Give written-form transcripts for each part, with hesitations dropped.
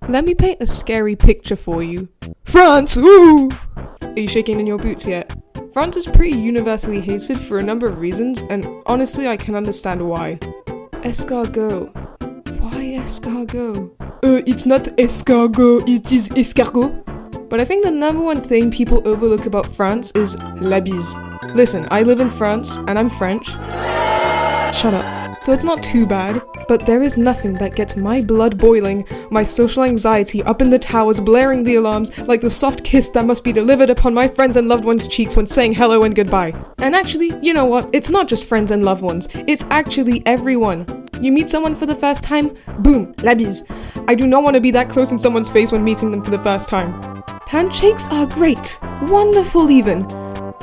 Let me paint a scary picture for you. France! Ooh! Are you shaking in your boots yet? France is pretty universally hated for a number of reasons, and honestly I can understand why. Escargot. Why escargot? It's not escargot, it is escargot. But I think the number one thing people overlook about France is la bise. Listen, I live in France, and I'm French. Shut up. So it's not too bad, but there is nothing that gets my blood boiling, my social anxiety up in the towers blaring the alarms, like the soft kiss that must be delivered upon my friends and loved ones' cheeks when saying hello and goodbye. And actually, you know what? It's not just friends and loved ones, it's actually everyone. You meet someone for the first time, boom, la bise. I do not want to be that close in someone's face when meeting them for the first time. Handshakes are great, wonderful even.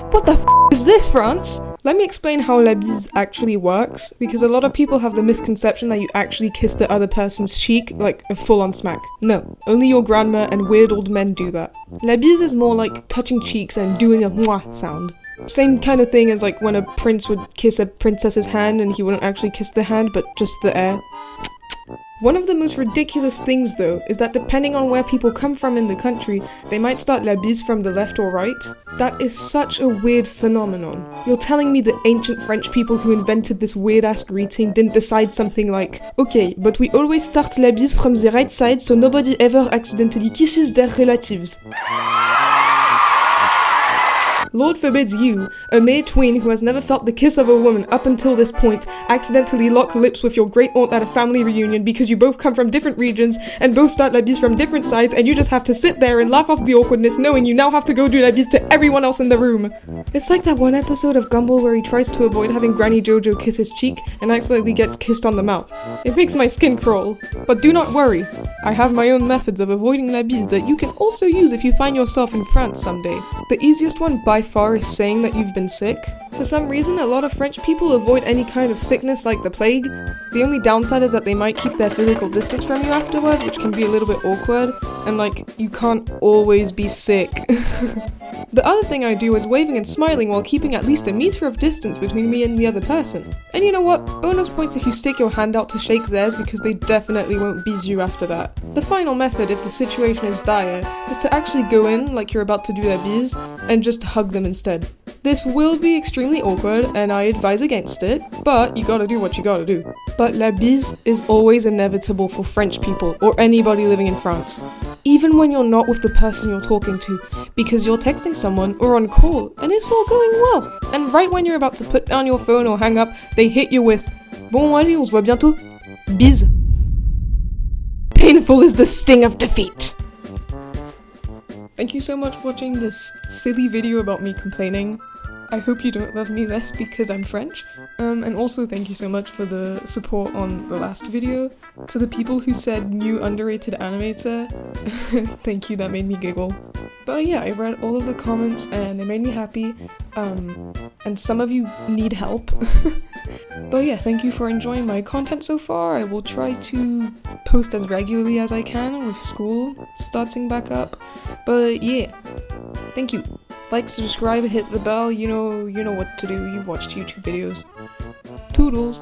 What the f*** is this, France? Let me explain how la bise actually works, because a lot of people have the misconception that you actually kiss the other person's cheek, like a full-on smack. No, only your grandma and weird old men do that. La bise is more like touching cheeks and doing a mwah sound. Same kind of thing as like when a prince would kiss a princess's hand and he wouldn't actually kiss the hand, but just the air. One of the most ridiculous things though is that depending on where people come from in the country, they might start la bise from the left or right. That is such a weird phenomenon. You're telling me the ancient French people who invented this weird ass greeting didn't decide something like, okay, but we always start la bise from the right side so nobody ever accidentally kisses their relatives. Lord forbids you, a mere tween who has never felt the kiss of a woman up until this point, accidentally lock lips with your great aunt at a family reunion because you both come from different regions and both start la bise from different sides, and you just have to sit there and laugh off the awkwardness knowing you now have to go do la bise to everyone else in the room. It's like that one episode of Gumball where he tries to avoid having Granny Jojo kiss his cheek and accidentally gets kissed on the mouth. It makes my skin crawl. But do not worry, I have my own methods of avoiding la bise that you can also use if you find yourself in France someday. The easiest one by far is saying that you've been sick. For some reason, a lot of French people avoid any kind of sickness like the plague. The only downside is that they might keep their physical distance from you afterwards, which can be a little bit awkward, and like, you can't always be sick. The other thing I do is waving and smiling while keeping at least a meter of distance between me and the other person. And you know what? Bonus points if you stick your hand out to shake theirs because they definitely won't bise you after that. The final method, if the situation is dire, is to actually go in like you're about to do la bise and just hug them instead. This will be extremely awkward and I advise against it, but you gotta do what you gotta do. But la bise is always inevitable for French people or anybody living in France. Even when you're not with the person you're talking to, because you're texting someone or on call and it's all going well. And right when you're about to put down your phone or hang up, they hit you with, bon allez, on se voit bientôt. Bise. Painful is the sting of defeat. Thank you so much for watching this silly video about me complaining. I hope you don't love me less because I'm French. And also thank you so much for the support on the last video. To the people who said new underrated animator, thank you, that made me giggle. But yeah, I read all of the comments and it made me happy. And some of you need help. But yeah, thank you for enjoying my content so far. I will try to post as regularly as I can with school starting back up. But yeah, thank you. Like, subscribe, hit the bell, you know what to do. You've watched YouTube videos. Toodles!